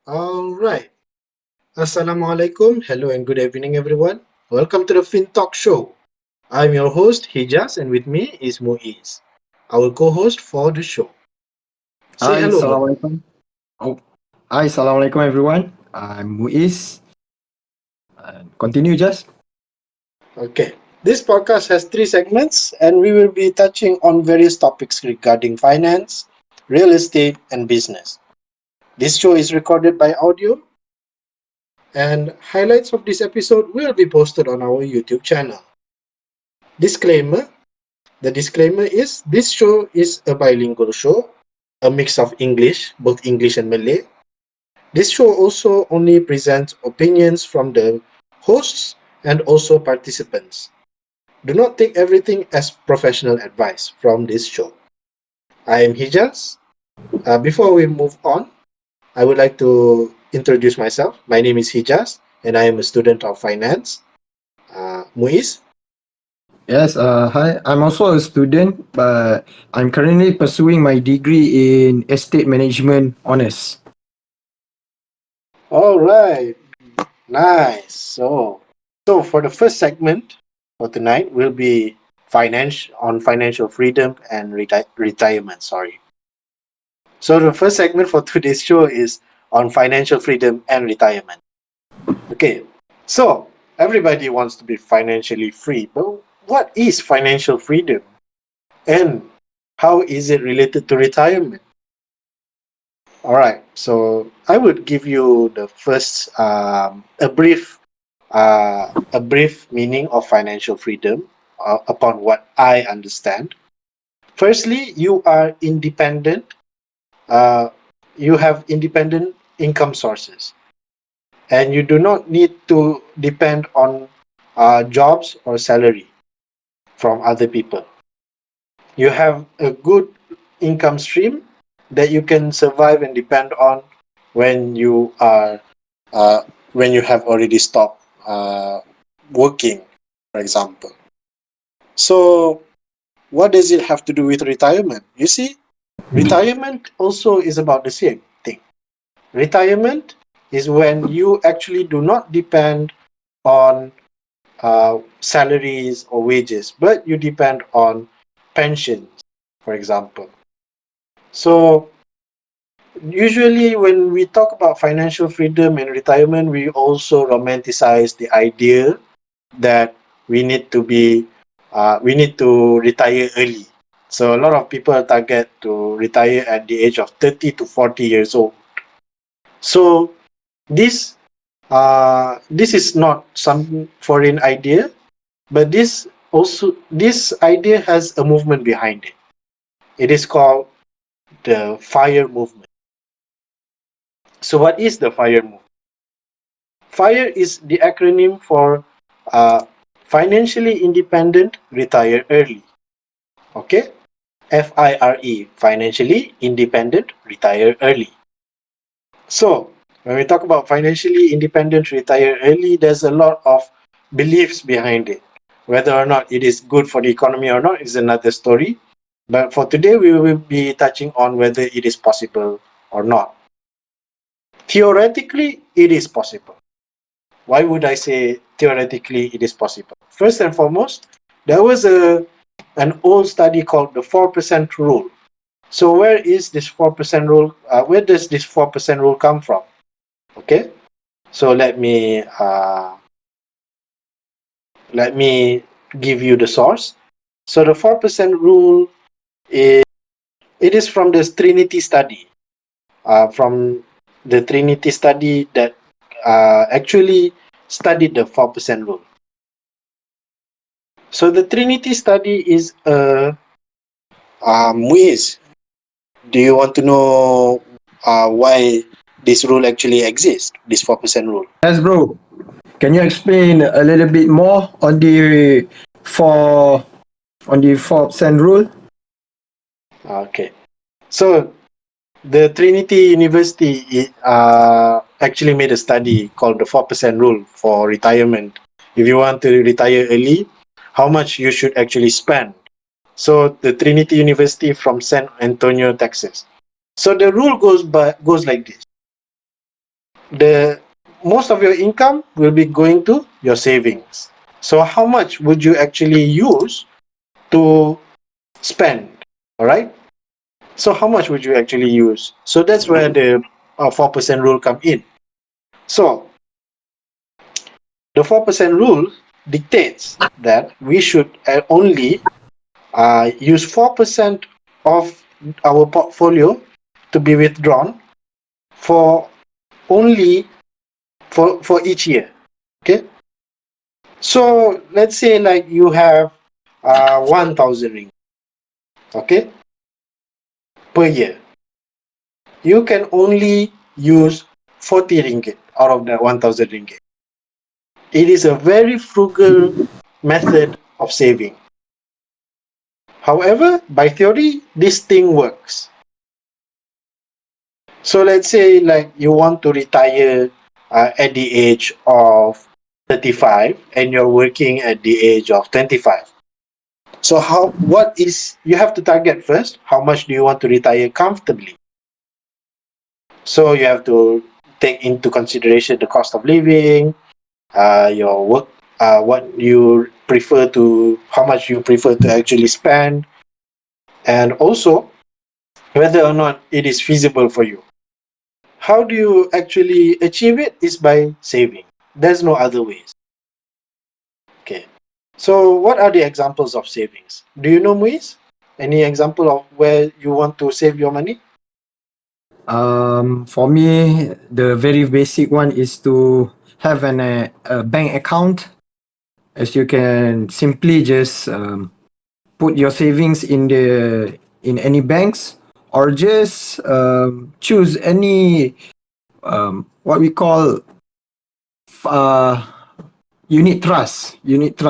All right. Assalamualaikum. Hello and good evening, everyone. Welcome to the FinTalk show. I'm your host, Hijaz, and with me is Muiz, our co host for the show. Say Hi, hello, Mo. Assalamualaikum. Oh, Hi, Assalamualaikum everyone. I'm Muiz. Continue, just. Okay. This podcast has three segments, and we will be touching on various topics regarding finance, real estate, and business. This show is recorded by audio, and highlights of this episode will be posted on our YouTube channel. Disclaimer. The disclaimer is this show is a bilingual show, a mix of English, both English and Malay. This show also only presents opinions from the hosts and also participants. Do not take everything as professional advice from this show. I am Hijaz. Before we move on, I would like to introduce myself. My name is Hijaz, and I am a student of finance. Muiz. Hi. I'm also a student, but I'm currently pursuing my degree in estate management honors. All right, nice. So for the first segment for tonight will be financial freedom and retirement. Sorry. So the first segment for today's show is on financial freedom and retirement. Okay. So everybody wants to be financially free, but what is financial freedom and how is it related to retirement? All right. So I would give you the first a brief meaning of financial freedom upon what I understand. Firstly, you are independent. Uh, you have independent income sources, and you do not need to depend on jobs or salary from other people. You have a good income stream that you can survive and depend on when you are uh, when you have already stopped working, for example. So what does it have to do with retirement? You see, retirement also is about the same thing. Retirement is when you actually do not depend on salaries or wages, but you depend on pensions, for example. So, usually, when we talk about financial freedom and retirement, we also romanticize the idea that we need to retire early. So a lot of people target to retire at the age of 30 to 40 years old. So this this is not some foreign idea, but this idea has a movement behind it. It is called the FIRE movement. So what is the FIRE movement? FIRE is the acronym for uh, financially independent retire early. Okay, FIRE, financially independent retire early. So, when we talk about financially independent retire early, there's a lot of beliefs behind it. Whether or not it is good for the economy or not is another story. But for today, we will be touching on whether it is possible or not. Theoretically, it is possible. Why would I say theoretically it is possible? First and foremost, there was an old study called the 4% rule. So where is this 4% rule? Where does this 4% rule come from? Okay, so let me give you the source. So the 4% rule is it is from the Trinity study. From the Trinity study that actually studied the 4% rule. So the Trinity study is a Muiz. Do you want to know why this rule actually exists? This 4% rule. Yes, bro. Can you explain a little bit more on four the 4% rule? Okay. So the Trinity University actually made a study called the 4% rule for retirement. If you want to retire early, how much you should actually spend. So the Trinity University from San Antonio, Texas. So the rule goes like this. the most of your income will be going to your savings. So how much would you actually use to spend? All right. So how much would you actually use? So that's where the 4% rule come in. So the 4% rule dictates that we should only use 4% of our portfolio to be withdrawn for only for each year. Okay. So let's say like you have 1,000 ringgit, okay, per year. You can only use 40 ringgit out of that 1,000 ringgit. It is a very frugal method of saving. However, by theory, this thing works. So let's say like you want to retire at the age of 35 and you're working at the age of 25. So what is, you have to target first, how much do you want to retire comfortably? So you have to take into consideration the cost of living, your work, what you prefer to, how much you prefer to actually spend, and also whether or not it is feasible for you. How do you actually achieve it is by saving. There's no other ways. Okay. So what are the examples of savings? Do you know, Muiz? Any example of where you want to save your money? For me, the very basic one is to have a bank account, as you can simply just put your savings in any banks, or just choose any what we call uh, unit trust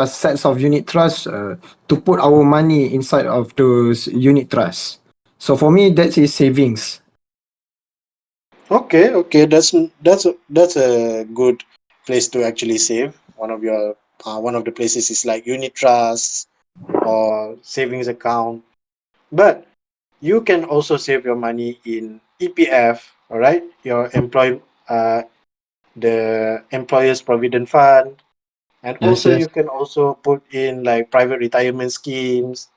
sets of unit trust to put our money inside of those unit trusts. So for me, that is savings. Okay, okay, that's a good place to actually save. One of the places is like unit trusts or savings account. But you can also save your money in EPF, all right? The employer's provident fund, and Yes, also yes, you can also put in like private retirement schemes.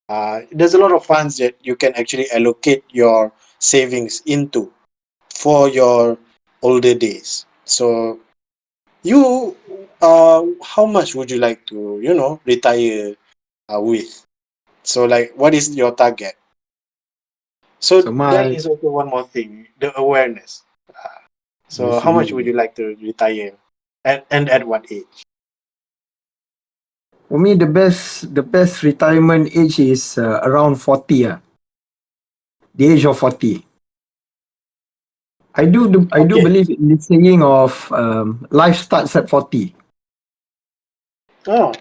There's a lot of funds that you can actually allocate your savings into for your older days. So you, how much would you like to, retire with? So like, what is your target? so So that my is also one more thing, the awareness. So how much would basically you like to retire, and at what age? for me, the best retirement age is around 40. The age of 40. I do Okay. believe in the saying of life starts at 40. Oh,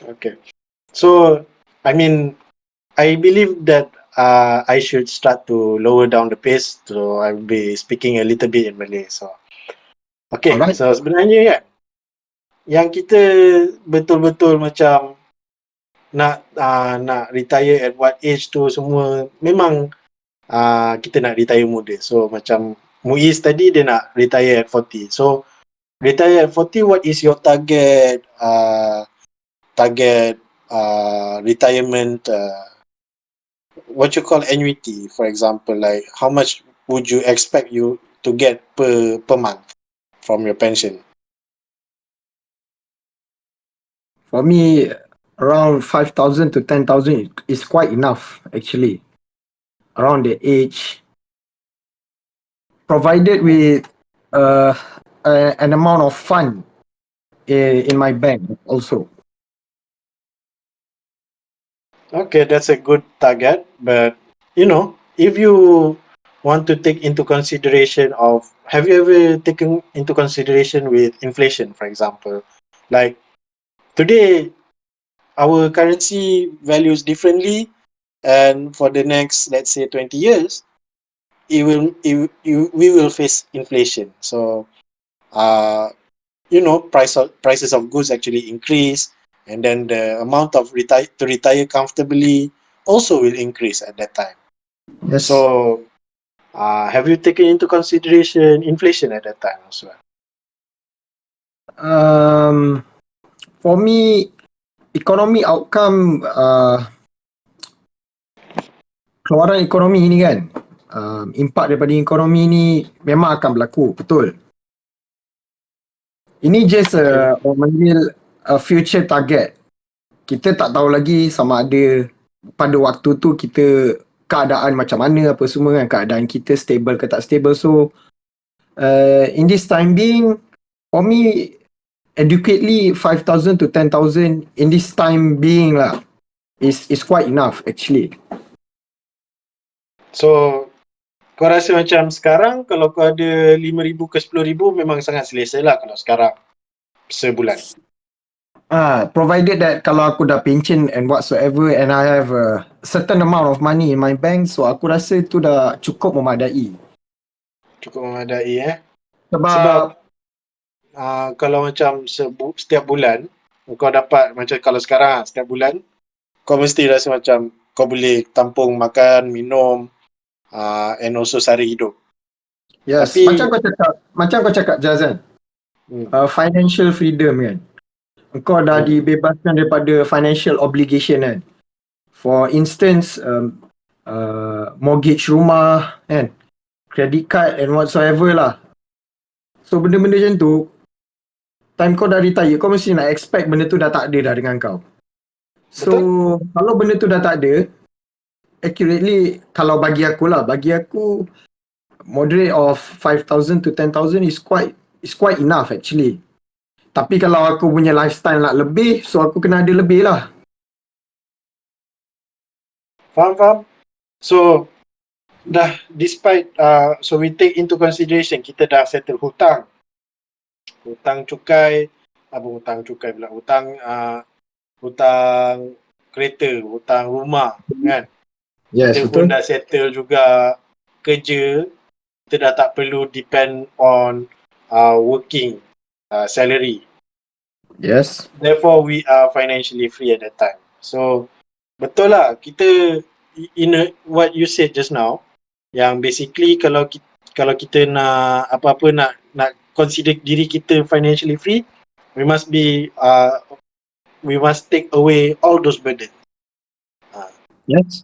okay. So I mean, I believe that I should start to lower down the pace. So I'll be speaking a little bit in Malay. So okay. Alright. So sebenarnya kan, yang kita betul-betul macam nak retire at what age tu semua memang kita nak retire muda. So macam Muiz tadi dia nak retire at 40. So retire at 40, what is your target retirement, what you call annuity, for example, like how much would you expect you to get per month from your pension? For me, around 5,000 to 10,000 is quite enough, actually, around the age, provided with uh, an amount of fund in my bank also. Okay, that's a good target, but if you want to take into consideration of, have you ever taken into consideration with inflation, for example, like today our currency values differently, and for the next, let's say, 20 years, we will face inflation. So uh prices of goods actually increase, and then the amount of retire comfortably also will increase at that time. Yes. So Have you taken into consideration inflation at that time as well? For me, economy outcome, keluaran ekonomi ni kan, impak daripada ekonomi ni memang akan berlaku, betul. Ini just Okay. orang panggil a future target. Kita tak tahu lagi sama ada pada waktu tu kita keadaan macam mana apa semua kan, keadaan kita stable ke tak stable. So in this time being, for me, adequately 5,000 to 10,000 in this time being lah is quite enough actually. So, kau rasa macam sekarang kalau kau ada 5,000 ke 10,000 memang sangat selesa lah kalau sekarang sebulan. Provided that kalau aku dah pension and whatsoever and I have a certain amount of money in my bank, so aku rasa itu dah cukup memadai. Cukup memadai Sebab kalau macam setiap bulan kau dapat macam kalau sekarang setiap bulan kau mesti rasa macam kau boleh tampung makan, minum and also sara hidup. yes, Tapi macam kau cakap Jazan, financial freedom kan. Kau dah dibebaskan daripada financial obligation kan. For instance, mortgage rumah kan, credit card and whatsoever lah. So benda-benda macam tu, time kau dah retire, kau mesti nak expect benda tu dah tak ada dah dengan kau. So betul? kalau benda tu dah tak ada, accurately kalau bagi aku lah, bagi aku moderate of 5,000 to 10,000 is quite enough actually. Tapi kalau aku punya lifestyle nak lebih, so aku kena ada lebih lah. Faham? So dah despite so we take into consideration kita dah settle hutang cukai hutang kereta, hutang rumah kan. Yes, Kita betul. pun dah settle juga kerja, kita dah tak perlu depend on working salary. Yes. Therefore we are financially free at that time. So betul lah, kita what you said just now, yang basically kalau kita nak apa-apa nak consider diri kita financially free, we must take away all those burdens. Yes.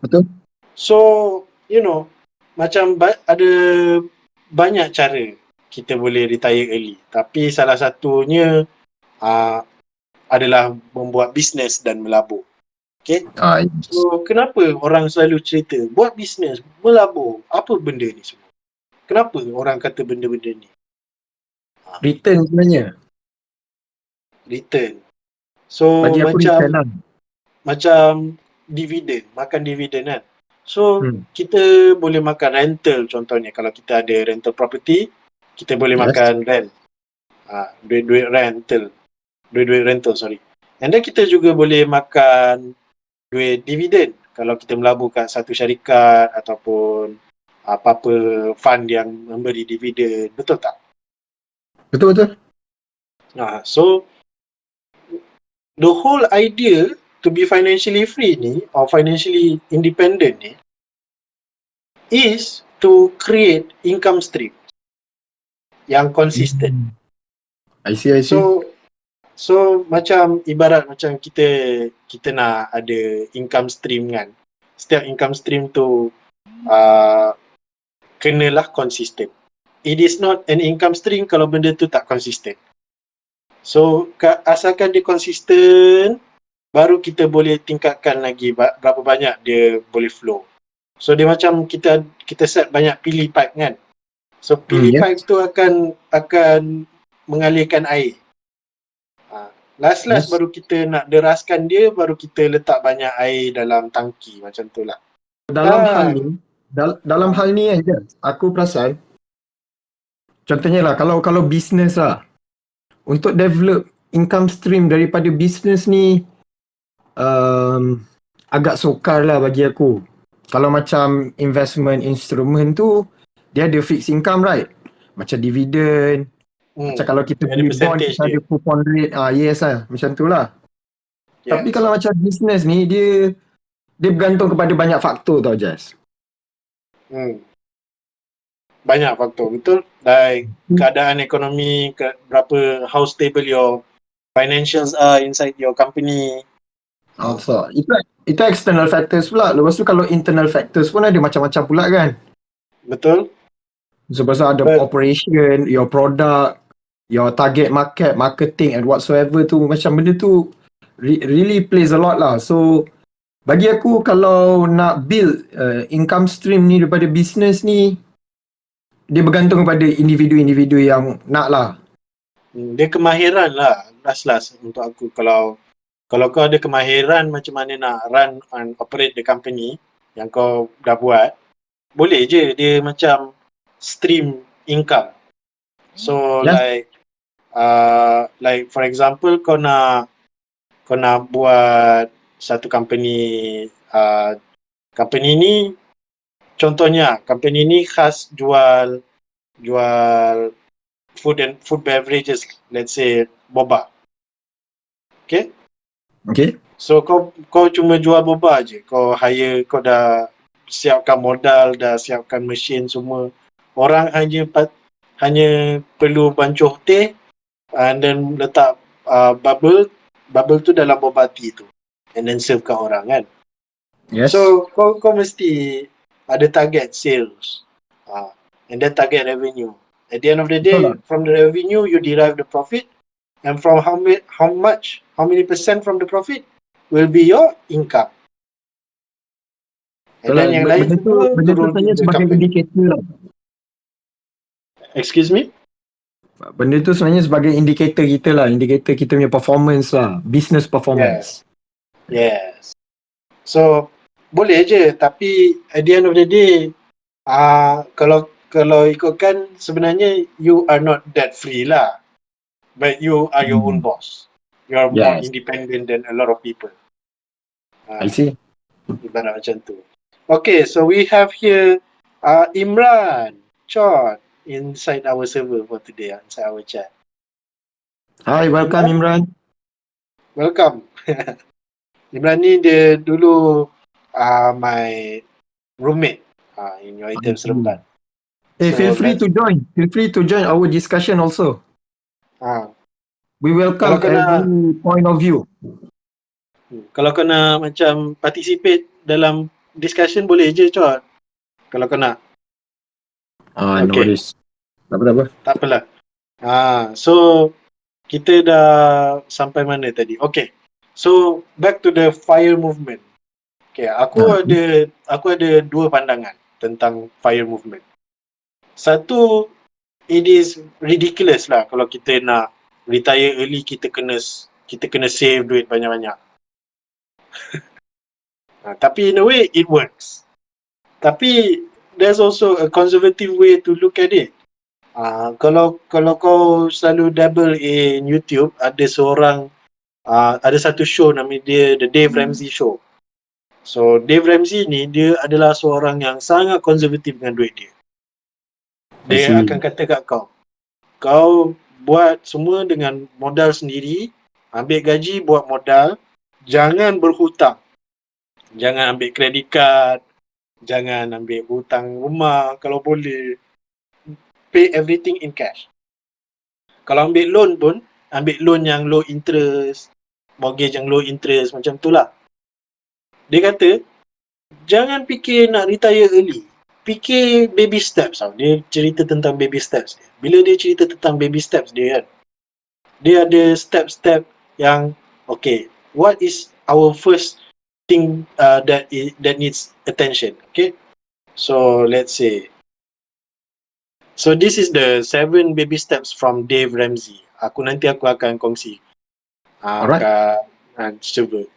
Betul. So macam ada banyak cara kita boleh retire early, tapi salah satunya adalah membuat bisnes dan melabur. Okay? Yes. So kenapa orang selalu cerita buat bisnes, melabur, apa benda ni semua? Kenapa orang kata benda-benda ni? Return sebenarnya. Return. So Bagi aku return lah. macam dividen, makan dividen kan. So kita boleh makan rental contohnya, kalau kita ada rental property, kita boleh makan rent. Duit rental. And then kita juga boleh makan duit dividen kalau kita melabur kat satu syarikat ataupun apa-apa fund yang memberi dividen. Betul tak? Betul. So the whole idea to be financially free ni or financially independent ni is to create income stream yang konsisten. I see. So macam ibarat macam kita nak ada income stream kan. Setiap income stream tu kenalah konsisten. It is not an income stream kalau benda tu tak konsisten. So asalkan dia konsisten, baru kita boleh tingkatkan lagi berapa banyak dia boleh flow. So dia macam kita set banyak pili pipe kan. So pili pipe tu akan mengalirkan air. Last baru kita nak deraskan dia, baru kita letak banyak air dalam tangki macam tu lah. Dalam hal ni kan, aku perasan contohnya lah, kalau bisnes lah, untuk develop income stream daripada bisnes ni agak sukar lah bagi aku. Kalau macam investment instrument tu, dia ada fixed income right, macam dividen, macam kalau kita beli bond kita ada coupon rate, yes lah, macam tu lah. Tapi kalau macam bisnes ni, dia bergantung kepada banyak faktor tau Jazz. banyak faktor, betul? Like keadaan ekonomi, berapa, how stable your financials are inside your company. So, itu external factors pula. Lepas tu kalau internal factors pun ada macam-macam pula kan. Betul? So, pasal ada But operation, your product, your target market, marketing and whatsoever tu, macam benda tu really plays a lot lah. So, bagi aku kalau nak build income stream ni daripada business ni, dia bergantung kepada individu-individu yang nak lah. dia kemahiran lah, last untuk aku. Kalau kau ada kemahiran macam mana nak run and operate the company yang kau dah buat, boleh je dia macam stream income. So Yes. like for example kau nak buat satu company, company ni contohnya company ni khas jual food beverages, let's say boba. Okay? Okay. So kau cuma jual boba je. Kau dah siapkan modal, dah siapkan mesin semua. Orang hanya perlu bancuh teh and then letak bubble tu dalam boba tea tu and then serve kat orang kan. Yes. So kau mesti ada target sales. And then target revenue. At the end of the Betul day, lah. from the revenue you derive the profit, and from how many percent from the profit will be your income. And Betul lah. then yang lain Benda tu semua turun sebenarnya the sebagai company. indikator lah. Excuse me? Benda tu sebenarnya sebagai indikator kita lah, indikator kita punya performance lah, business performance. Yes. So boleh je, tapi at the end of the day, kalau ikutkan sebenarnya you are not that free lah, but you are your own boss. You are more Yes. independent than a lot of people. I see. Ibarat macam tu. Okay, so we have here Imran Chot inside our server for today, inside our chat. Hi, welcome Imran. Welcome. Imran ni dia dulu my roommate in your item seremban. Hey, So feel free that's to join. Feel free to join our discussion also. We welcome kalau kau nak every point of view. kalau kau nak macam participate dalam discussion boleh je Chot. Kalau kau nak. No Okay. worries. Tak apa. Tak apalah. So kita dah sampai mana tadi? Okay. So back to the fire movement. Okay, aku ada dua pandangan tentang fire movement. Satu, it is ridiculous lah kalau kita nak retire early, kita kena save duit banyak-banyak. Tapi in a way it works. Tapi there's also a conservative way to look at it. Kalau kau selalu dabble in YouTube, ada satu show nama dia The Dave Ramsey Show. So Dave Ramsey ni dia adalah seorang yang sangat konservatif dengan duit dia. Dia akan kata kat kau buat semua dengan modal sendiri, ambil gaji buat modal, jangan berhutang. Jangan ambil credit card, jangan ambil hutang rumah, kalau boleh pay everything in cash. Kalau ambil loan pun, ambil loan yang low interest, mortgage yang low interest, macam tu lah. Dia kata, jangan fikir nak retire early. Fikir baby steps tau. Dia cerita tentang baby steps dia. Bila dia cerita tentang baby steps dia kan, dia ada step-step yang, okay, what is our first thing that needs attention, okay? So, let's say, so this is the 7 baby steps from Dave Ramsey. Nanti aku akan kongsi kat server.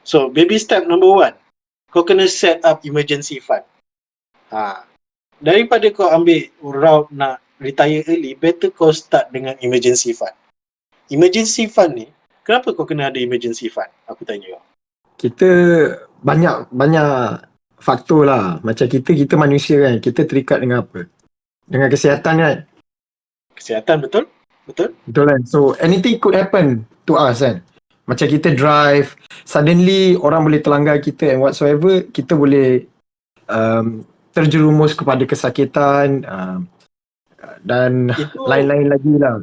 So, baby step number 1, kau kena set up emergency fund. Daripada kau ambil route nak retire early, better kau start dengan emergency fund. Emergency fund ni, kenapa kau kena ada emergency fund? Aku tanya kau. Kita banyak faktor lah. Macam kita manusia kan, kita terikat dengan apa? Dengan kesihatan kan? Kesihatan, betul? Betul kan? So anything could happen to us kan? Macam kita drive, suddenly orang boleh terlanggar kita and whatsoever, kita boleh terjerumus kepada kesakitan dan Itu lain-lain lagi lah.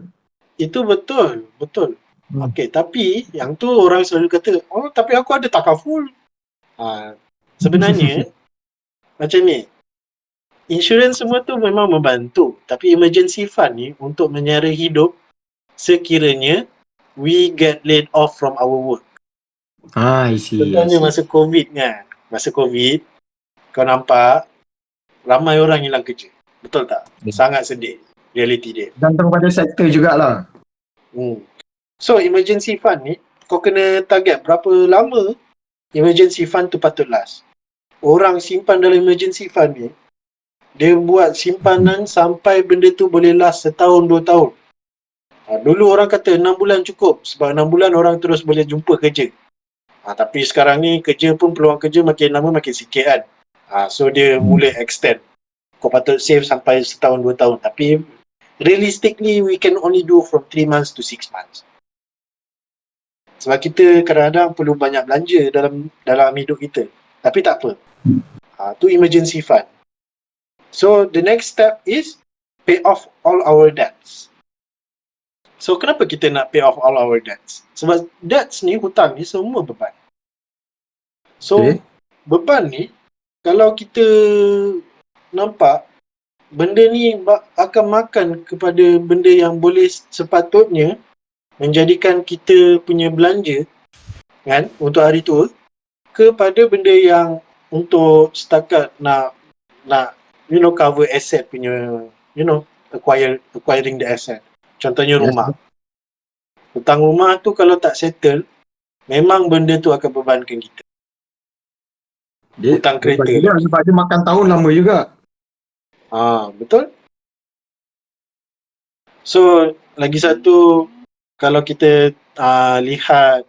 itu betul, betul. Hmm. Okey, tapi yang tu orang selalu kata, "Oh, tapi aku ada takaful." Sebenarnya macam ni, insurans semua tu memang membantu, tapi emergency fund ni untuk menyara hidup sekiranya we get laid off from our work. I see. Contohnya masa COVID kan. Masa COVID, kau nampak ramai orang hilang kerja. Betul tak? Ya. Sangat sedih reality dia. Gantung pada sektor jugalah. So emergency fund ni, kau kena target berapa lama emergency fund tu patut last. Orang simpan dalam emergency fund ni, dia buat simpanan sampai benda tu boleh last setahun, 2 tahun. Dulu orang kata 6 bulan cukup sebab 6 bulan orang terus boleh jumpa kerja. Tapi sekarang ni kerja pun peluang kerja makin lama makin sikit kan. So dia mula extend. Kau patut save sampai setahun, 2 tahun. Tapi realistically we can only do from 3 months to 6 months. Sebab kita kadang-kadang perlu banyak belanja dalam hidup kita. Tapi tak apa. Tu emergency fund. So the next step is pay off all our debts. So kenapa kita nak pay off all our debts? Sebab debts ni, hutang ni semua beban. So beban ni, kalau kita nampak benda ni akan makan kepada benda yang boleh sepatutnya menjadikan kita punya belanja kan untuk hari tua kepada benda yang untuk setakat nak cover asset punya, acquiring the asset. Contohnya rumah. Hutang rumah tu kalau tak settle, memang benda tu akan bebankan kita. Hutang kereta juga, sebab dia makan tahun lama juga. Betul. So lagi satu, kalau kita lihat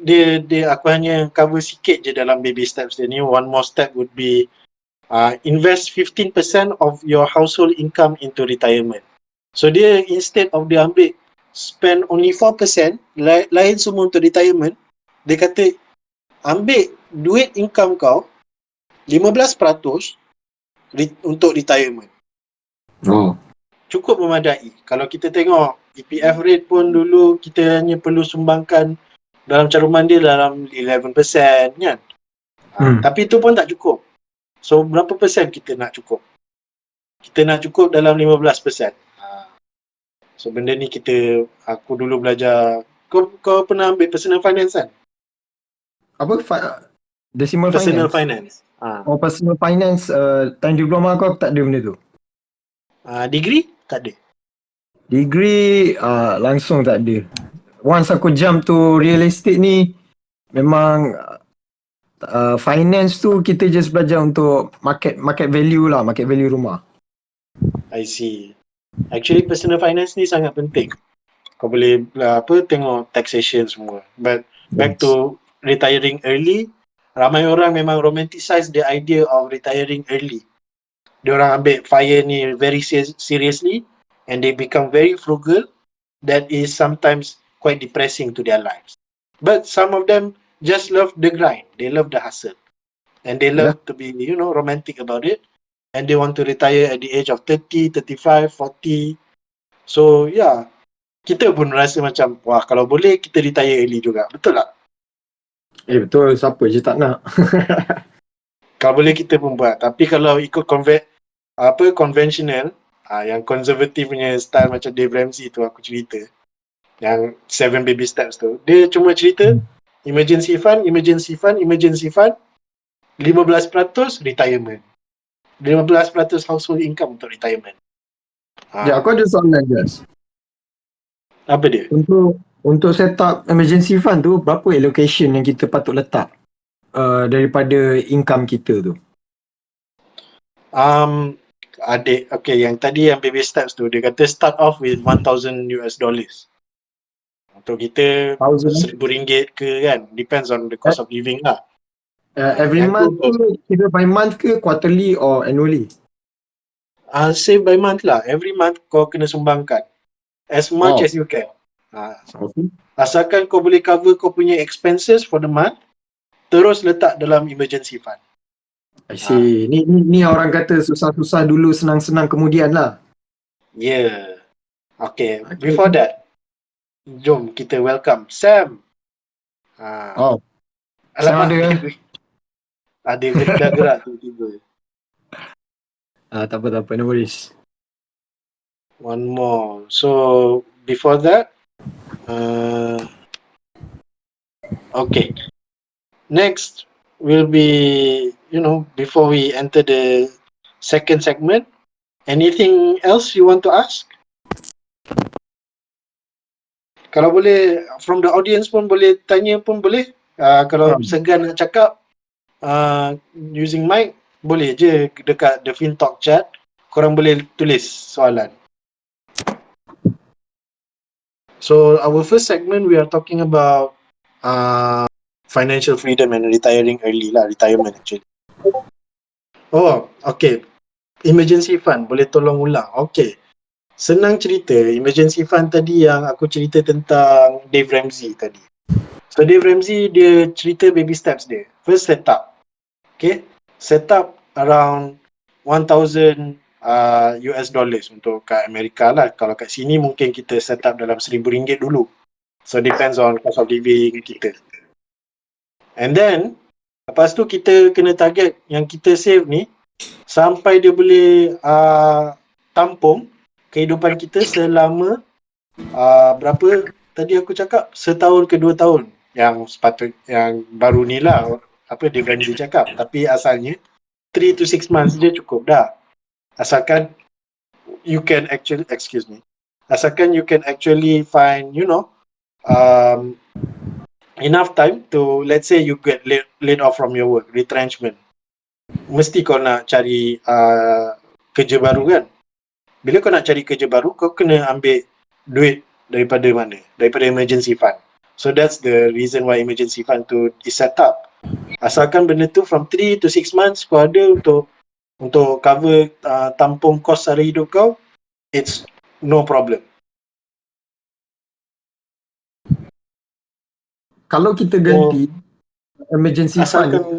dia aku hanya cover sikit je dalam baby steps dia ni. One more step would be invest 15% of your household income into retirement. So dia instead of dia ambil spend only 4%, lain semua untuk retirement, dia kata ambil duit income kau 15% untuk retirement. Cukup memadai. Kalau kita tengok EPF rate pun dulu kita hanya perlu sumbangkan dalam caruman dia dalam 11% kan. Tapi itu pun tak cukup. So berapa persen kita nak cukup? Kita nak cukup dalam 15%. So benda ni aku dulu belajar. Kau pernah ambil personal finance kan? Apa? Decimal Personal finance? finance. Personal finance, time diploma aku tak ada benda tu. Degree? Tak ada. Degree langsung tak ada. Once aku jump to real estate ni, memang finance tu kita just belajar untuk market value lah, market value rumah. I see. Actually personal finance ni sangat penting. Kau boleh tengok taxation semua. But back to retiring early, ramai orang memang romanticize the idea of retiring early. Diorang ambil FIRE ni very seriously and they become very frugal. That is sometimes quite depressing to their lives. But some of them just love the grind. They love the hustle. And they love to be, romantic about it. And they want to retire at the age of 30, 35, 40. So, yeah. Kita pun rasa macam, wah, kalau boleh kita retire early juga. Betul tak? Betul. Siapa je tak nak. Kalau boleh kita pun buat. Tapi kalau ikut conventional, yang konservatif punya style macam Dave Ramsey tu aku cerita, yang 7 baby steps tu, dia cuma cerita emergency fund, 15% retirement, 15% household income untuk retirement. Aku ada soalan, Jas. Apa dia? Untuk set up emergency fund tu, berapa allocation yang kita patut letak daripada income kita tu? Yang tadi yang baby steps tu, dia kata start off with $1,000. Untuk kita RM1,000 ke kan, depends on the cost of living lah. Every month tu, either by month ke quarterly or annually? Save by month lah. Every month kau kena sumbangkan as much as you can. Asalkan kau boleh cover kau punya expenses for the month, terus letak dalam emergency fund. I see. Ni orang kata susah-susah dulu, senang-senang kemudian lah. Yeah. Okay, Okay. before that, jom kita welcome Sam. Oh, Sam Alamak, ada. ada dah gerak tiba-tiba. Tak apa, no worries. One more. So before that, okay. Next will be, before we enter the second segment, anything else you want to ask? Kalau boleh, from the audience pun boleh tanya pun boleh. Kalau segan nak cakap, using mic, boleh je dekat the FinTalk chat. Korang boleh tulis soalan. So our first segment, we are talking about financial freedom and retiring early lah, retirement actually. Oh, okay. Emergency fund, boleh tolong ulang. Okay. Senang cerita, emergency fund tadi yang aku cerita tentang Dave Ramsey tadi. So Dave Ramsey, dia cerita baby steps dia. First set up. Okay. Set up around 1,000 US dollars untuk kat Amerika lah. Kalau kat sini mungkin kita set up dalam RM1,000 dulu. So depends on cost of living kita. And then, lepas tu kita kena target yang kita save ni sampai dia boleh tampung kehidupan kita selama berapa tadi aku cakap, setahun ke 2 tahun yang baru ni lah apa Dave Ramsey cakap, tapi asalnya 3 to 6 months dia cukup dah, asalkan you can actually find enough time to, let's say you get laid off from your work, retrenchment, mesti kau nak cari kerja baru kan. Bila kau nak cari kerja baru, kau kena ambil duit daripada mana? Daripada emergency fund. So that's the reason why emergency fund tu is set up. Asalkan benda tu from 3 to 6 months kau ada untuk cover tampung kos sara hidup kau, it's no problem. Kalau kita ganti emergency fund ni,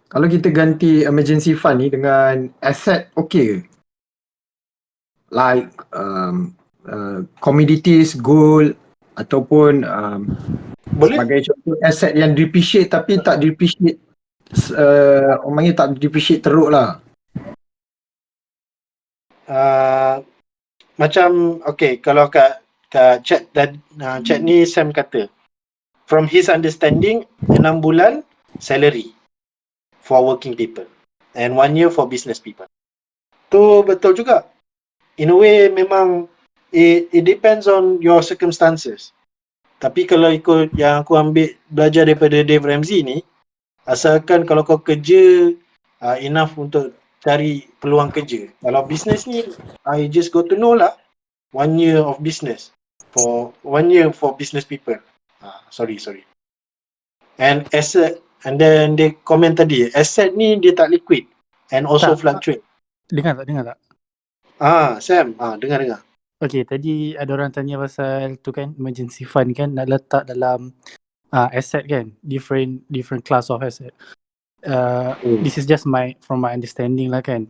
kalau kita ganti emergency fund ni dengan asset, okay ke? Like commodities, gold, ataupun boleh? sebagai contoh asset yang depreciate tapi tak depreciate, orang panggil tak depreciate teruk lah. Macam okay, kalau kat chat ni Sam kata from his understanding 6 bulan salary for working people and 1 year for business people. Tu betul juga. In a way memang it depends on your circumstances. Tapi kalau ikut yang aku belajar daripada Dave Ramsey ni, asalkan kalau kau kerja enough untuk cari peluang kerja. Kalau business ni, I just go to know lah 1 year of business for 1 year for business people. Sorry. And asset, and then dia komen tadi, asset ni dia tak liquid and also fluctuate. Dengar tak? Sam, dengar. Okay, tadi ada orang tanya pasal tu kan, emergency fund kan, nak letak dalam asset kan, different class of asset. This is just from my understanding lah kan.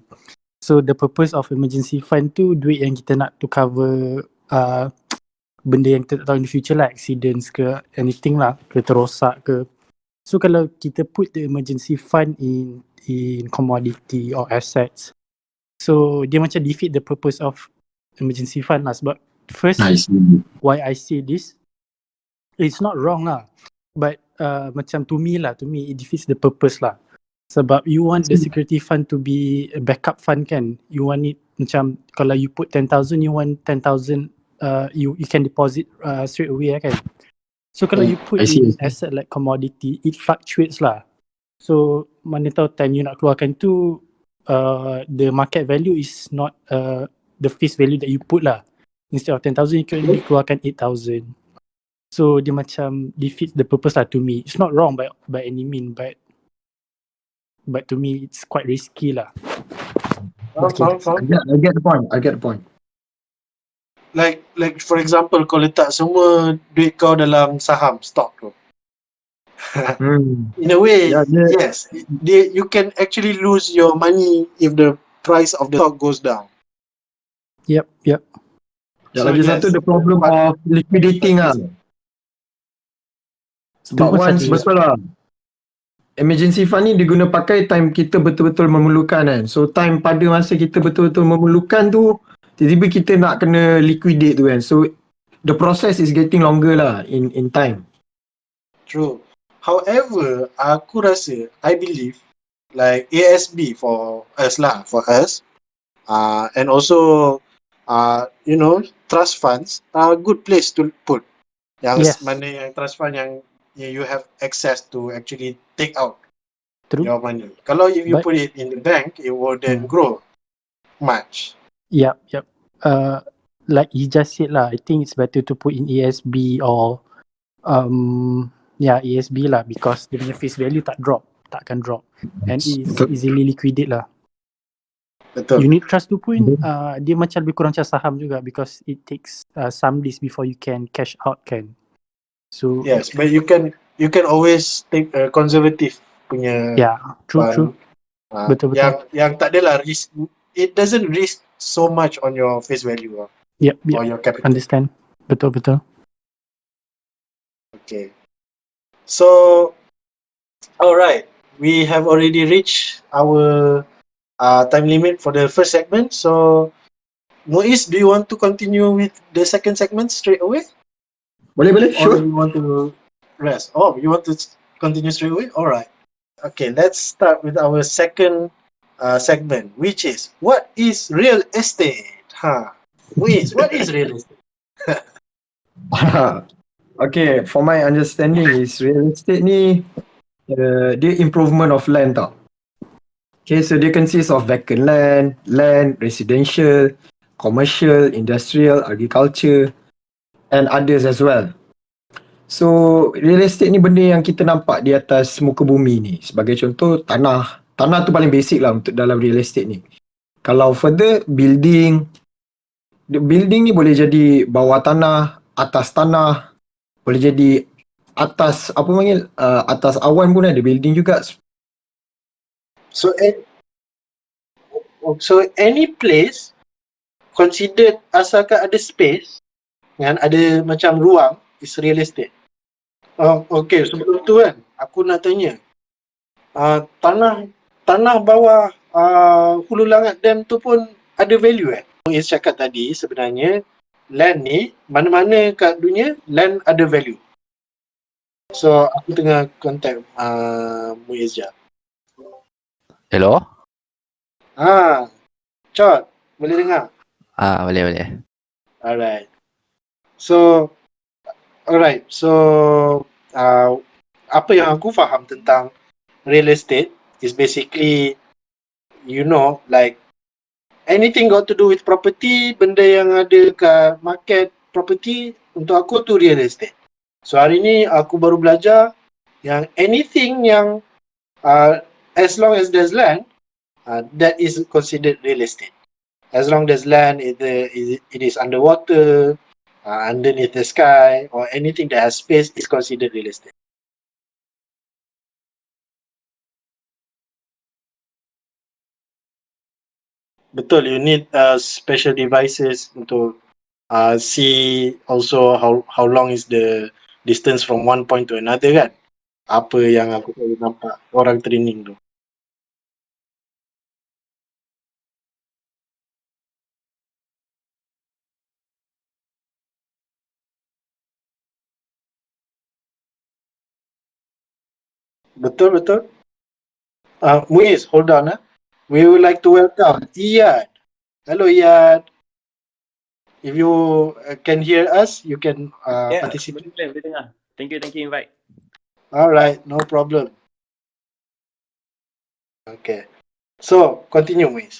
So the purpose of emergency fund tu duit yang kita nak to cover benda yang kita tak tahu in the future lah, accidents ke anything lah, kereta rosak ke. So kalau kita put the emergency fund in commodity or assets, so dia macam defeat the purpose of emergency fund lah. Sebab first, why I say this, it's not wrong lah, but macam to me it defeats the purpose lah. Sebab you want the security fund to be a backup fund kan. You want it macam kalau you put 10,000, you want 10,000 you can deposit straight away kan. So kalau you put in asset like commodity, it fluctuates lah. So mana tahu time you nak keluarkan tu the market value is not the face value that you put lah. Instead of 10,000 you can only keluarkan 8,000. So dia macam defeats the purpose lah to me. It's not wrong by any mean, but to me it's quite risky lah. Okay. I get the point. Like for example, kau letak semua duit kau dalam saham, stock tu. In a way, Yeah, yes, you can actually lose your money if the price of the stock goes down. Yep. Ya, So lagi satu yes, the problem but of liquidating lah. Tu Sebab pun once satu. betul lah, emergency fund ni diguna pakai time kita betul-betul memerlukan kan. So time pada masa kita betul-betul memerlukan tu, tiba-tiba kita nak kena liquidate tu kan. So the process is getting longer lah in time. true. However, aku rasa, I believe, like ASB for us lah, and also, trust funds are a good place to put. Yang Yes. mana yang trust fund yang you have access to actually take out True. your money. Kalau if you But- put it in the bank, it wouldn't grow much. Yep. Like he just said lah, I think it's better to put in ESB or ESB lah, because the face value takkan drop, and is Betul. easily liquidate lah. Betul. Unit trust tu pun dia macam lebih kurang macam saham juga, because it takes some days before you can cash out kan. So Yes, but you can always take a conservative punya true. fund. Betul. Yang tak adalah risk. It doesn't risk so much on your face value Yep. or your capital. Understand. Betul. Okay. So, all right, we have already reached our time limit for the first segment. So, Muiz, do you want to continue with the second segment straight away? Boleh, Or sure. you want to rest? Oh, you want to continue straight away? All right. Okay, let's start with our second segment, which is, what is real estate? Muiz, what is real estate? Okay, for my understanding is real estate ni dia improvement of land tau. Okay, so dia consists of vacant land, residential, commercial, industrial, agriculture and others as well. So real estate ni benda yang kita nampak di atas muka bumi ni. Sebagai contoh, tanah tu paling basic lah untuk dalam real estate ni. Kalau further, building ni boleh jadi bawah tanah, atas tanah, boleh jadi atas atas awan pun ada building juga. So, any place considered asalkan ada space, kan, ada macam ruang, is real estate. Okay, sebelum tu kan, aku nak tanya, tanah bawah Hulu Langat Dam tu pun ada value Muiz cakap tadi, sebenarnya land ni, mana-mana kat dunia, land ada value. So, aku tengah contact Muiz je. Hello? Chot, boleh dengar? Boleh. Alright. So, apa yang aku faham tentang real estate is basically, like anything got to do with property, benda yang ada kat market property, untuk aku tu real estate. So hari ni aku baru belajar yang anything yang as long as there's land, that is considered real estate. As long as land it is underwater, underneath the sky, or anything that has space is considered real estate. Betul, you need special devices untuk see also how long is the distance from one point to another kan. Apa yang aku selalu nampak orang training tu. Betul. Muiz, hold on. We would like to welcome Iyad. Hello Iyad. If you can hear us, you can participate. Boleh dengar. Thank you invite. Alright, no problem. Okay. So, continue Muiz.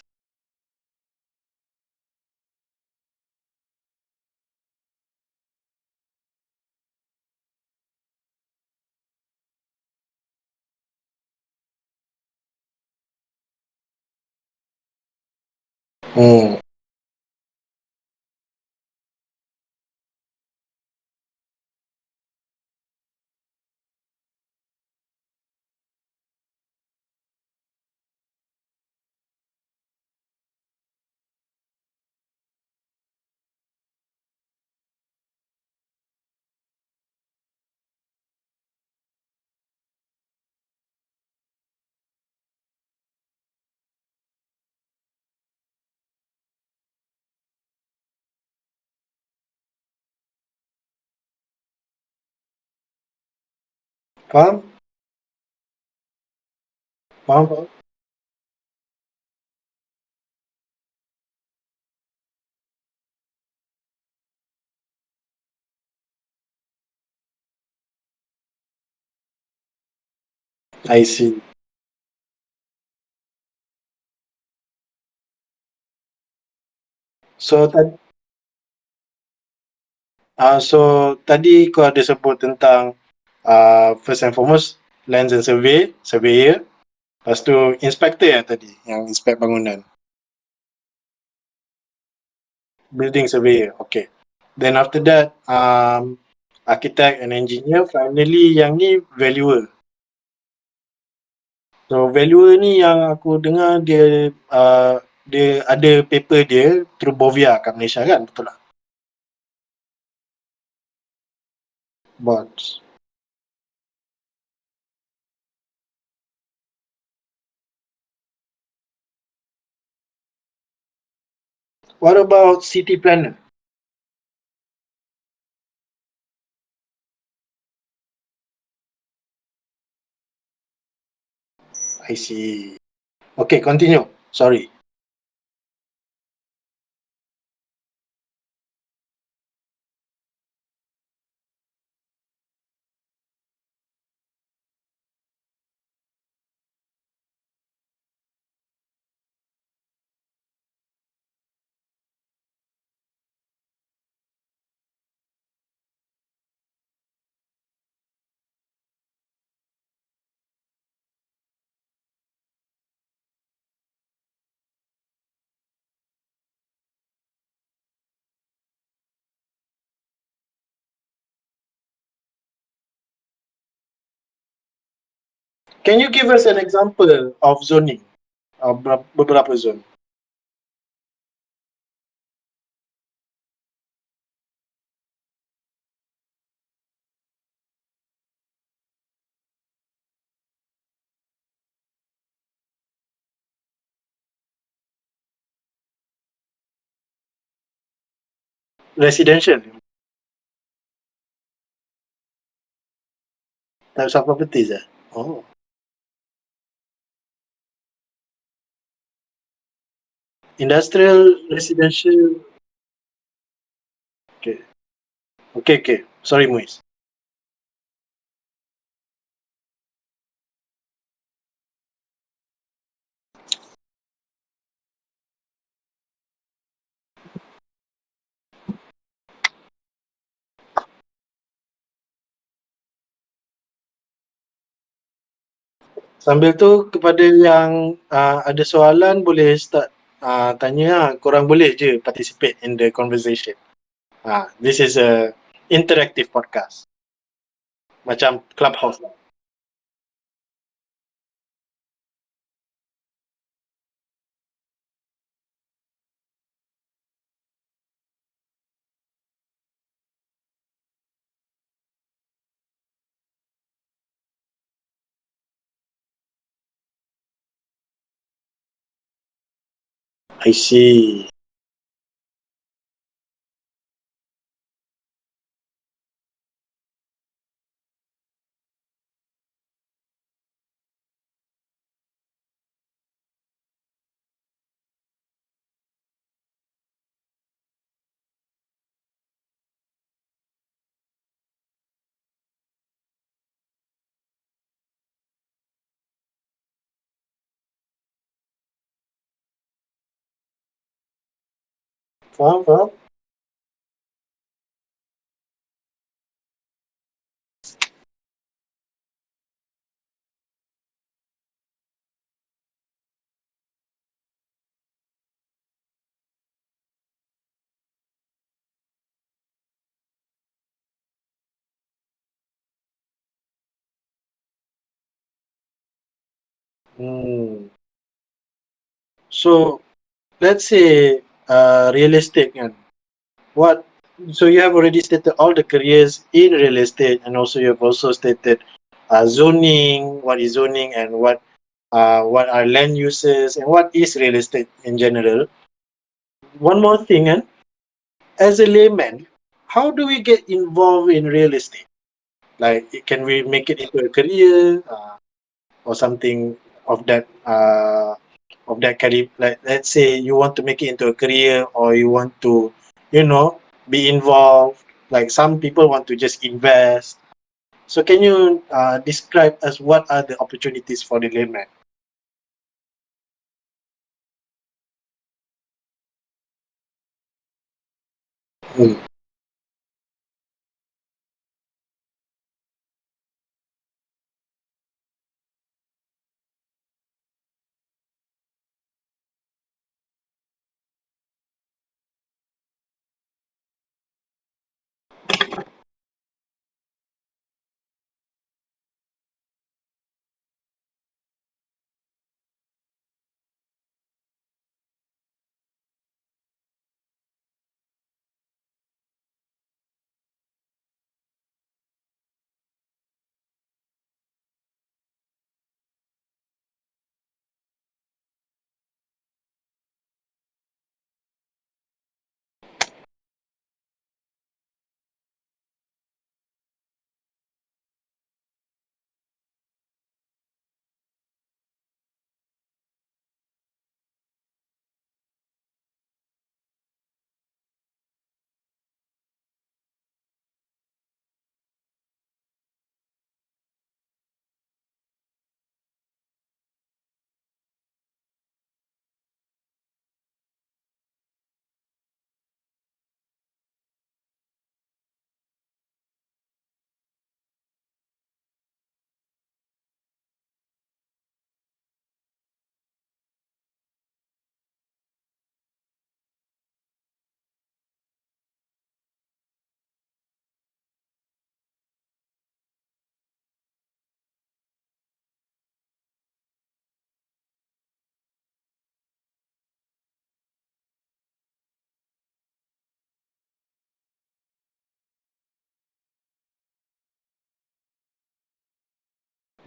Faham? Faham? I see. So tadi kau ada sebut tentang first and foremost lands and surveyor, lepas tu inspector ya tadi yang inspect bangunan, building surveyor, okay. Then after that architect and engineer, finally yang ni valuer. So valuer ni yang aku dengar dia dia ada paper dia through Bovia kat Malaysia kan, betul tak? Bonds. What about city planner? I see. Okay, continue. Sorry. Can you give us an example of zoning? Beberapa zone. Residential. Types of properties. Oh. Industrial, residential. Okay. Okay. Sorry, Muiz. Sambil tu kepada yang ada soalan boleh start tanya. Korang boleh je participate in the conversation. This is a interactive podcast. Macam Clubhouse lah. I see. Faham? So let's say real estate kan. So you have already stated all the careers in real estate, and also you have also stated zoning, what is zoning, and what are land uses, and what is real estate in general. One more thing, as a layman, how do we get involved in real estate? Like, can we make it into a career or something of that career? Like, let's say you want to make it into a career, or you want to, be involved. Like, some people want to just invest. So can you describe us what are the opportunities for the layman? Mm.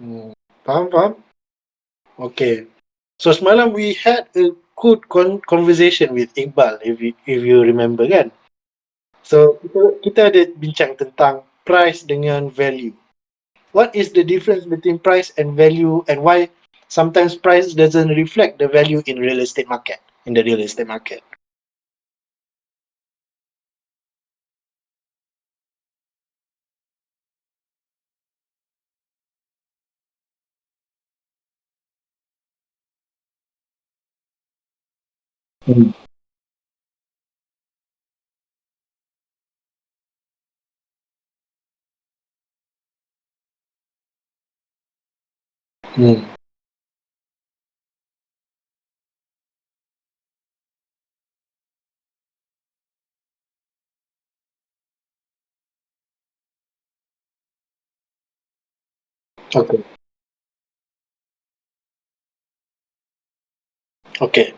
Hmm. Faham? Okay. So semalam we had a good conversation with Iqbal, if you remember, kan? So kita ada bincang tentang price dengan value. What is the difference between price and value, and why sometimes price doesn't reflect the value in the real estate market? Hmm. Hmm. Okay. Okay.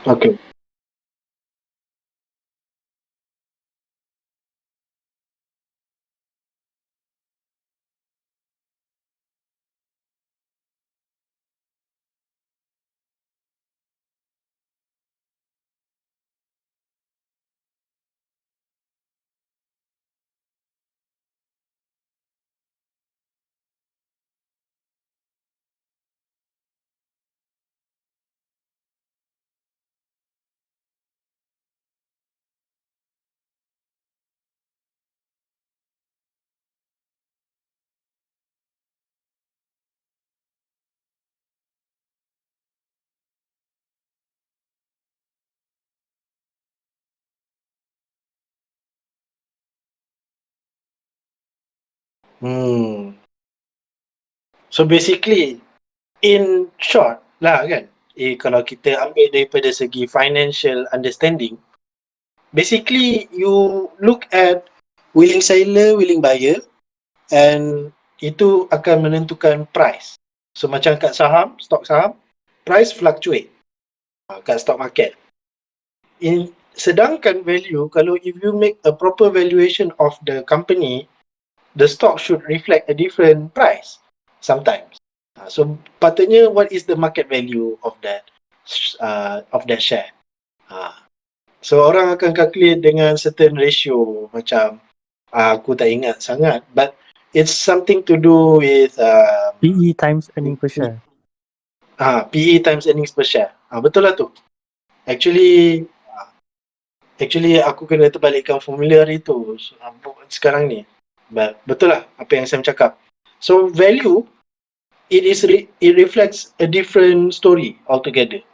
Okay. Hmm. So basically, in short lah, kan, kalau kita ambil daripada segi financial understanding, basically you look at willing seller, willing buyer, and itu akan menentukan price. So macam kat stok saham, price fluctuate kat stock market. Sedangkan value, kalau if you make a proper valuation of the company, the stock should reflect a different price sometimes. So patutnya what is the market value of that share. So orang akan calculate dengan certain ratio macam aku tak ingat sangat, but it's something to do with PE times earning per share. PE times earnings per share. Betul lah tu. Actually aku kena terbalikkan formula hari tu sekarang ni. But betul lah apa yang Sam cakap. So value it reflects a different story altogether.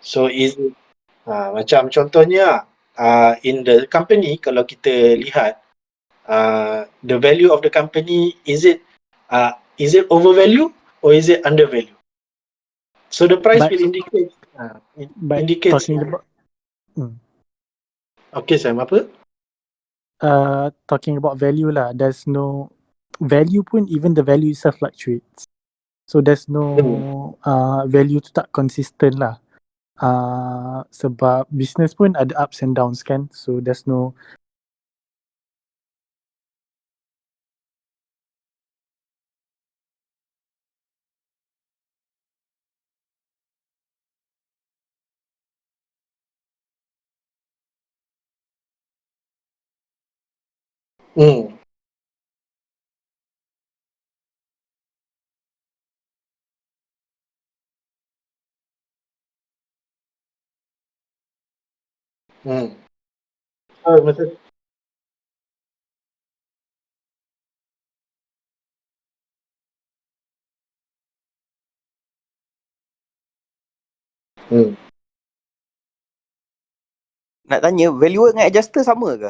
So macam contohnya in the company, kalau kita lihat the value of the company, is it overvalue or is it undervalue? So the price But- will indicate But indicates. talking about Okay Sam, apa? talking about value lah, there's no value pun, even the value itself fluctuates. So there's no value tu tak consistent lah. Sebab business pun ada ups and downs kan. So there's no Hmm. Betul. Nak tanya, valuer dengan adjuster sama ke?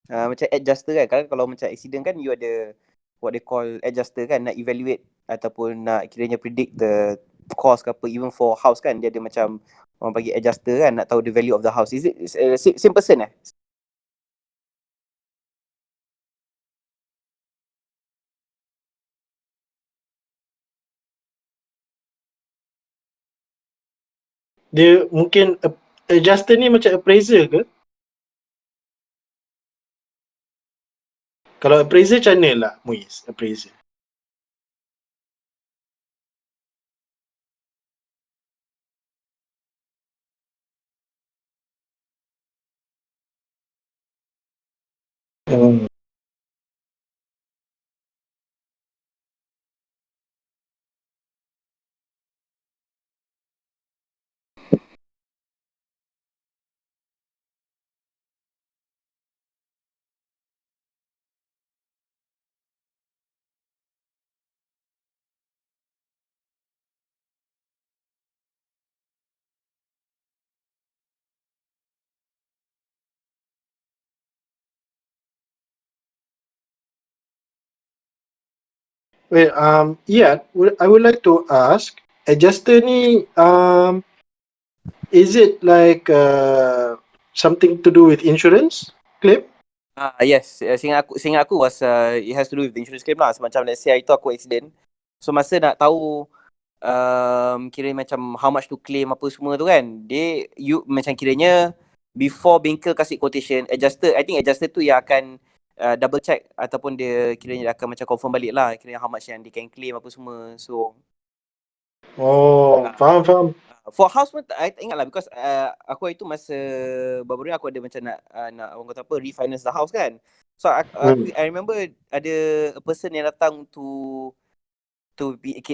Macam adjuster kan, kalau macam accident kan you ada what they call adjuster kan, nak evaluate ataupun nak kiranya predict the cost ke apa, even for house kan, dia ada macam orang bagi adjuster kan, nak tahu the value of the house. Is it same person eh? Dia mungkin adjuster ni macam appraiser ke? Kalau appraiser macam mana lah Muiz, appraiser? Well, I would like to ask, adjuster ni, is it like something to do with insurance claim? Yes, seingat aku was it has to do with the insurance claim lah. Semacam let's say hari tu aku accident, so masa nak tahu kira macam how much to claim apa semua tu kan, you macam kiranya before banker kasih quotation, I think adjuster tu yang akan double check ataupun dia kiranya akan macam confirm balik lah kiranya how much yang they can claim apa semua. So Faham. for house pun I tak ingat lah, because aku hari tu masa baru ni aku ada macam nak orang kata apa, refinance the house kan. So I remember ada a person yang datang to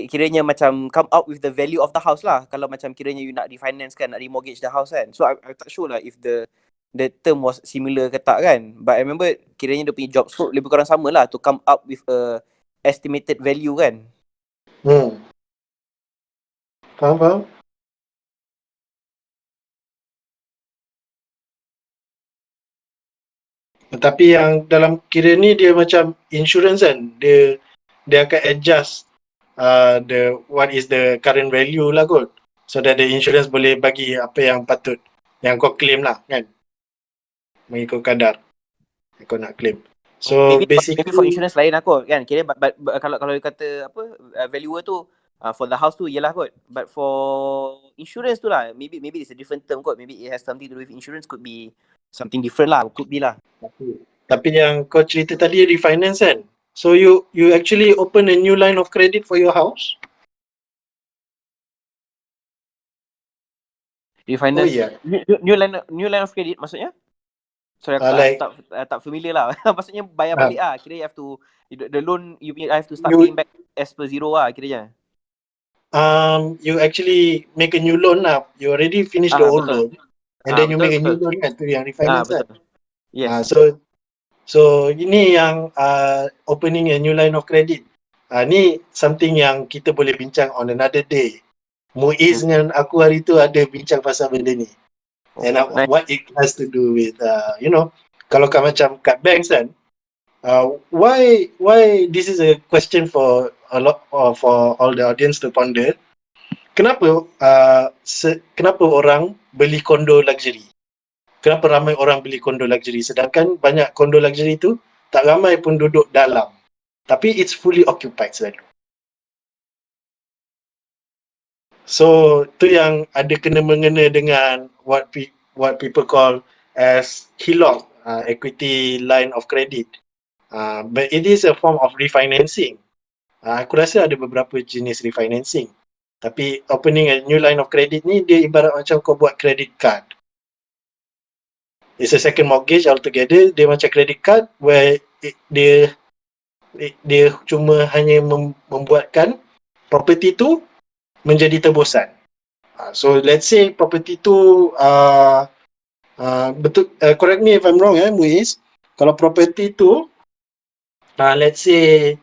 kiranya macam come out with the value of the house lah, kalau macam kiranya you nak refinance kan, nak remortgage the house kan. So I tak sure lah if the term was similar ke tak kan, but I remember kiranya dia punya job scope lebih kurang sama lah, to come up with a estimated value kan. Faham. Tapi yang dalam kira ni dia macam insurance kan, dia akan adjust the what is the current value lah kot, so that the insurance boleh bagi apa yang patut yang kau claim lah kan, mengikut kadar yang kau nak claim. So maybe basically for insurance lain lah kot kan, kira but kalau dia kata apa valuer tu for the house tu yelah kot, but for insurance tu lah maybe it's a different term kot, maybe it has something to do with insurance, could be something different lah, could be lah. Tapi yang kau cerita tadi refinance kan, So you actually open a new line of credit for your house? Oh Refinance yeah. new line of credit maksudnya? Sorry aku Like tak familiar lah. Maksudnya bayar balik lah. Kira you have to the loan you have to start you paying back as per zero lah kiranya. you actually make a new loan lah. You already finished the old Betul. loan, and then you Betul make a new betul. loan kan, tu yang refinance kan. Betul. Yes. So ini yang opening a new line of credit. Ni something yang kita boleh bincang on another day. Muiz dengan aku hari tu ada bincang pasal benda ni. And Nice. what it has to do with kalau macam kat banks kan, why this is a question for a lot for all the audience to ponder. Kenapa kenapa orang beli kondo luxury? Kenapa ramai orang beli kondo luxury sedangkan banyak kondo luxury tu tak ramai pun duduk dalam, tapi it's fully occupied selalu. So tu yang ada kena mengena dengan what people call as HELOC, equity line of credit. But it is a form of refinancing. Aku rasa ada beberapa jenis refinancing. Tapi opening a new line of credit ni dia ibarat macam kau buat credit card. It's a second mortgage altogether. Dia macam credit card where dia cuma hanya membuatkan property tu menjadi tebusan. So let's say property tu betul, correct me if I'm wrong Muiz. Kalau property tu let's say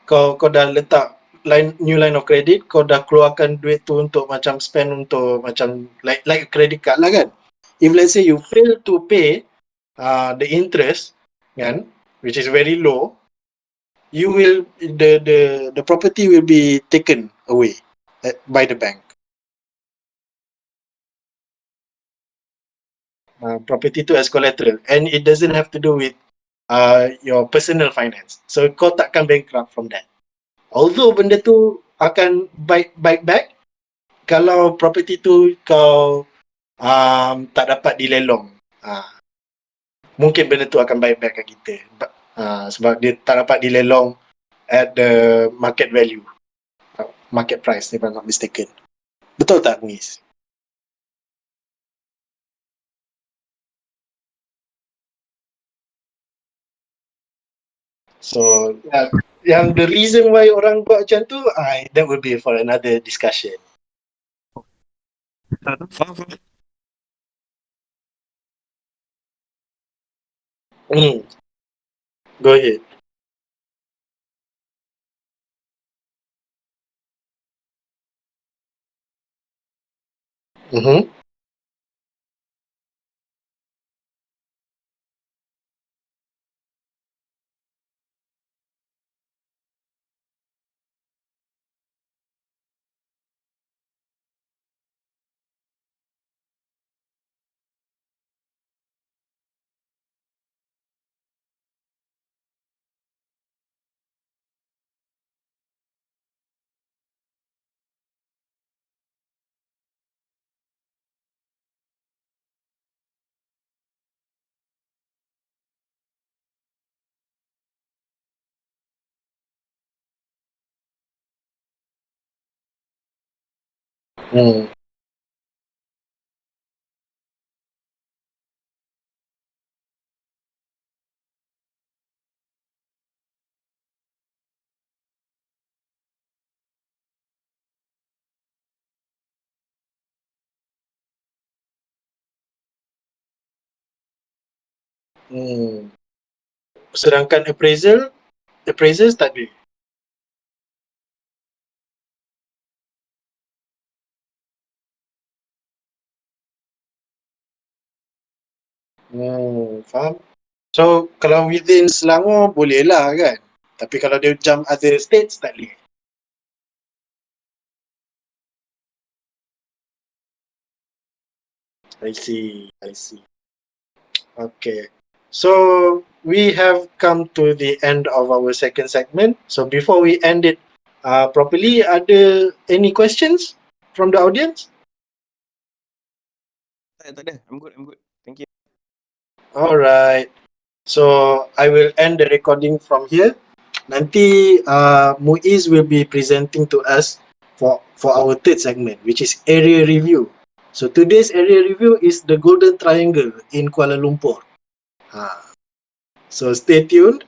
kau dah letak new line of credit, kau dah keluarkan duit tu untuk macam spend untuk macam like a credit card lah kan. If let's say you fail to pay the interest kan, which is very low, you will the property will be taken away by the bank. Property tu as collateral, and it doesn't have to do with your personal finance. So kau takkan bankrupt from that. Although benda tu akan bite back kalau property tu kau tak dapat dilelong. Mungkin benda tu akan bite back kat kita. Sebab dia tak dapat dilelong at the market value, market price if I'm not mistaken. Betul tak Muiz? So yang the reason why orang buat macam tu, that will be for another discussion. Go ahead. Sedangkan appraisals tak ada. Faham. So kalau within Selangor boleh lah kan, tapi kalau dia jump other states tak boleh. I see. Okay. So we have come to the end of our second segment. So before we end it properly, ada any questions from the audience? Tak ada. I'm good. Thank you. Alright. So I will end the recording from here. Nanti Muiz will be presenting to us for our third segment, which is area review. So today's area review is the Golden Triangle in Kuala Lumpur. So stay tuned.